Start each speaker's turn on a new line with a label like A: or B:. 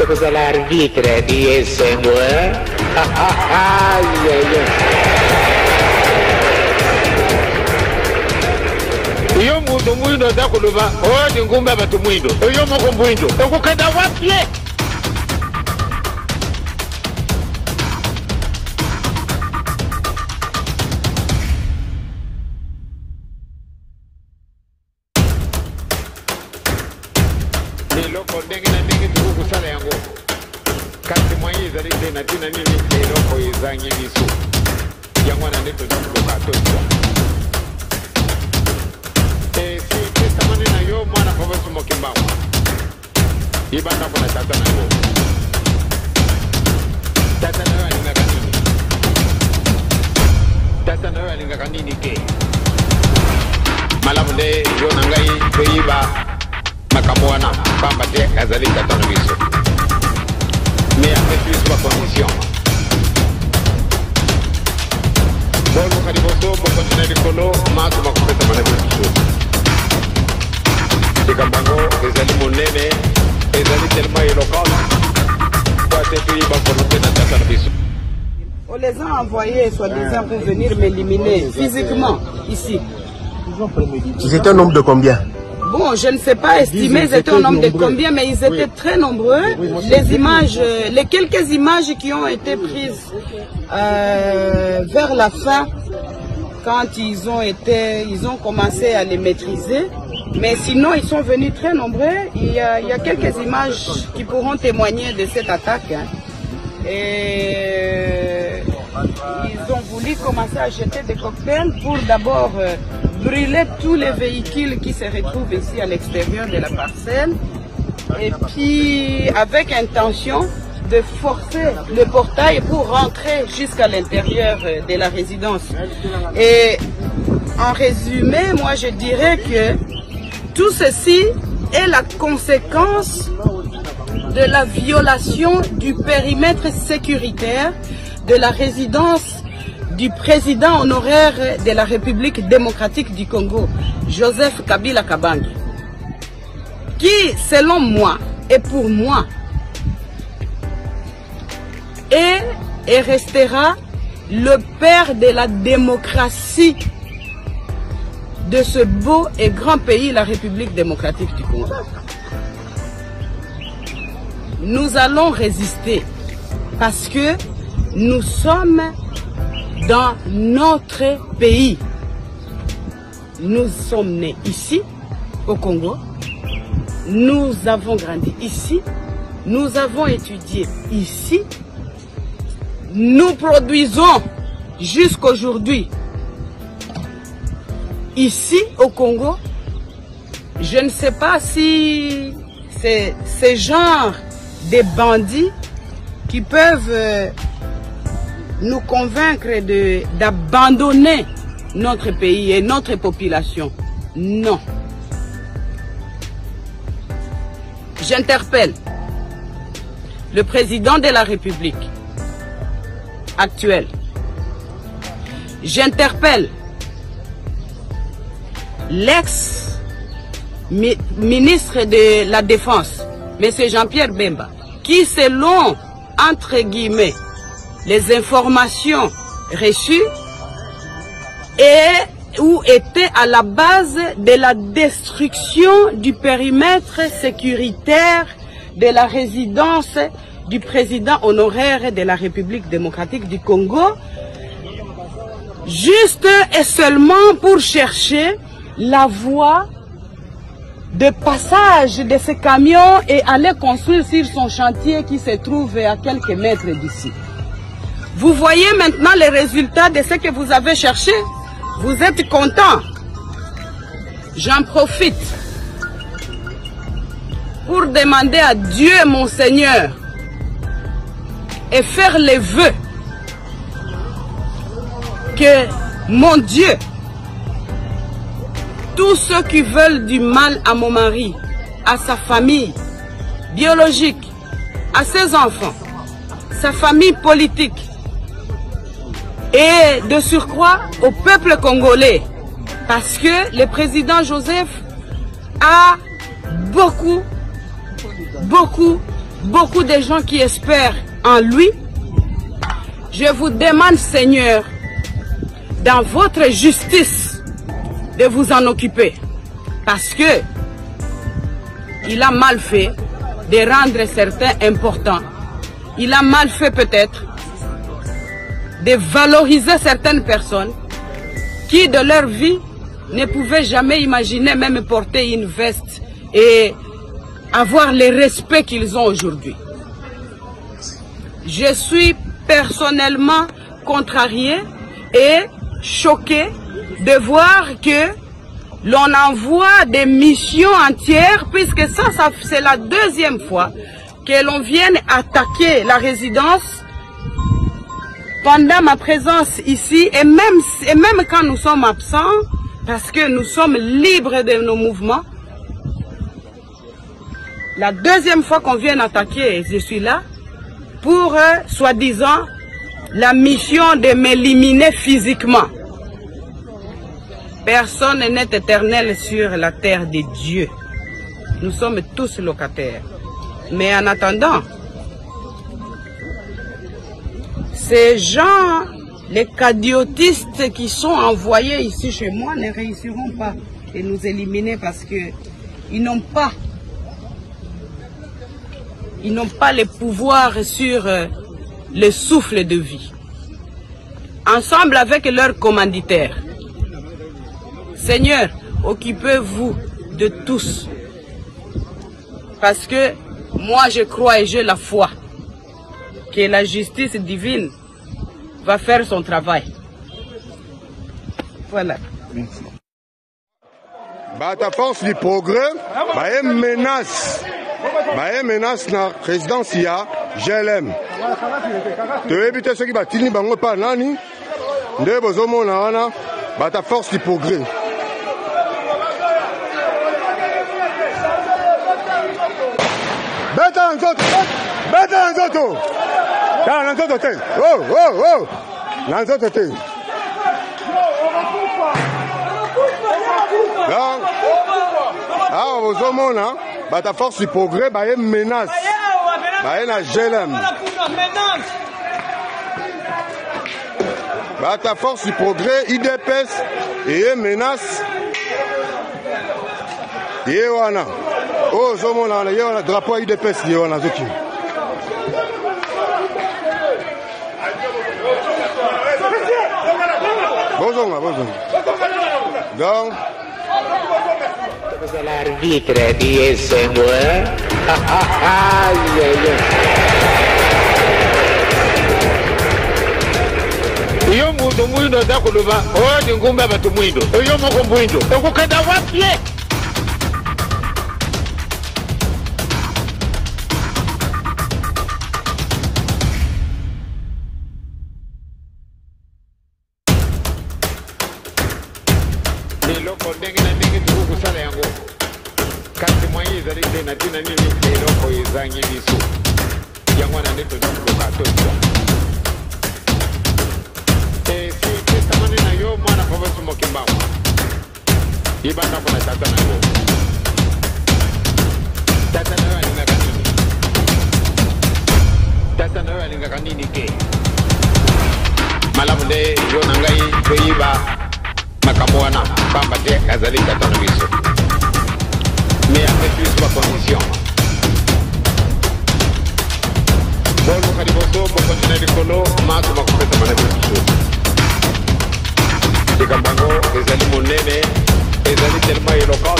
A: cosa l'arbitre di essendo, Iyo mundo mwindo zakuluba odi ngumba batu mwindo iyo moko mwindo okukada wapye loko ndenge na ndenge tukusala yango kasi mwayi zali tena tina nini loko izanyi bisu yango na neto tukuka tozo yo mwana professor Mokimba ibanda kuna tata na yo alinga kanini ke malamu de yo nangai peiba makamwana pamba te azali tata na biso mais avec plus ma condition bolu kadiboso boko na dikolo masu makupeta mana biso Kambango, les aliments monnaie, les aliments tellement éloquents. On les a envoyés, soi-disant, pour venir m'éliminer physiquement, ici.
B: Ils étaient un nombre de combien?
A: Bon, je ne sais pas estimer, ils étaient un nombre de combien, mais ils étaient très nombreux. Les images, les quelques images qui ont été prises vers la fin, quand ils ont commencé à les maîtriser. Mais sinon, ils sont venus très nombreux. Il y a quelques images qui pourront témoigner de cette attaque. Et ils ont voulu commencer à jeter des cocktails pour d'abord brûler tous les véhicules qui se retrouvent ici à l'extérieur de la parcelle. Et puis, avec intention de forcer le portail pour rentrer jusqu'à l'intérieur de la résidence. Et en résumé, moi je dirais que tout ceci est la conséquence de la violation du périmètre sécuritaire de la résidence du président honoraire de la République démocratique du Congo, Joseph Kabila Kabange, qui, selon moi et pour moi, est et restera le père de la démocratie de ce beau et grand pays, la République démocratique du Congo. Nous allons résister parce que nous sommes dans notre pays. Nous sommes nés ici, au Congo. Nous avons grandi ici. Nous avons étudié ici. Nous produisons jusqu'aujourd'hui ici au Congo. Je ne sais pas si c'est ce genre de bandits qui peuvent nous convaincre d'abandonner notre pays et notre population. Non. J'interpelle le président de la République actuel. J'interpelle l'ex-ministre de la Défense, M. Jean-Pierre Bemba, qui selon, entre guillemets, les informations reçues, ou était à la base de la destruction du périmètre sécuritaire de la résidence du président honoraire de la République démocratique du Congo, juste et seulement pour chercher la voie de passage de ces camions et aller construire sur son chantier qui se trouve à quelques mètres d'ici. Vous voyez maintenant les résultats de ce que vous avez cherché. Vous êtes content. J'en profite pour demander à Dieu, mon Seigneur, et faire les vœux que, mon Dieu, tous ceux qui veulent du mal à mon mari, à sa famille biologique, à ses enfants, sa famille politique, et de surcroît au peuple congolais, parce que le président Joseph a beaucoup beaucoup de gens qui espèrent en lui. Je vous demande, Seigneur, dans votre justice, de vous en occuper. Parce que il a mal fait de rendre certains importants. Il a mal fait peut-être de valoriser certaines personnes qui, de leur vie, ne pouvaient jamais imaginer même porter une veste et avoir le respect qu'ils ont aujourd'hui. Je suis personnellement contrarié et choqué de voir que l'on envoie des missions entières, puisque ça c'est la deuxième fois que l'on vienne attaquer la résidence pendant ma présence ici, et même quand nous sommes absents, parce que nous sommes libres de nos mouvements. La deuxième fois qu'on vient attaquer, je suis là, pour, soi-disant, la mission de m'éliminer physiquement. Personne n'est éternel sur la terre de Dieu. Nous sommes tous locataires. Mais en attendant, ces gens, les cadiotistes qui sont envoyés ici chez moi, ne réussiront pas à nous éliminer parce qu'ils n'ont pas le pouvoir sur le souffle de vie. Ensemble avec leurs commanditaires. Seigneur, occupez-vous de tous. Parce que moi je crois et j'ai la foi que la justice divine va faire son travail. Voilà.
B: Merci.
C: Ta force du progrès, menace na résidence ya GLM. Tu éviter ceux qui battent bango pas nani. Nde bozomona wana ta force du progrès. Beta nzoto. Ta nzoto te. Oh. Nzoto te. Donc, vous avez ta force du progrès, une menace. Na GLM. Ta force du progrès, IDPS, et une menace. Yewana. Oh, Zomona, il y a un drapeau IDPS, Yewana Zoki. Bonjour. Donc,
D: l'arbitre dit c'est moi. Iyo muntu mwindo zakuluba odi ngumba batu mwindo iyo moko mwindo okukenda wapi loko ndenge na ndenge tukusala yango kasi mwayi ezali te na tina nini eloko ezangi biso yango na nde tozaloka tozwa esi tesamani na yo mwana fobesu mokimbango ibandako na tata na yo tata na yo alingaka nini tata na yo alingaka nini te malamu nde yo na ngai toyiba makambo wana pamba te azali tata na biso mais avec plus ba condition boluka liboso bokontina likolo maso bakopesa mana biso likambo yango ezali monene ezali tellement éloquent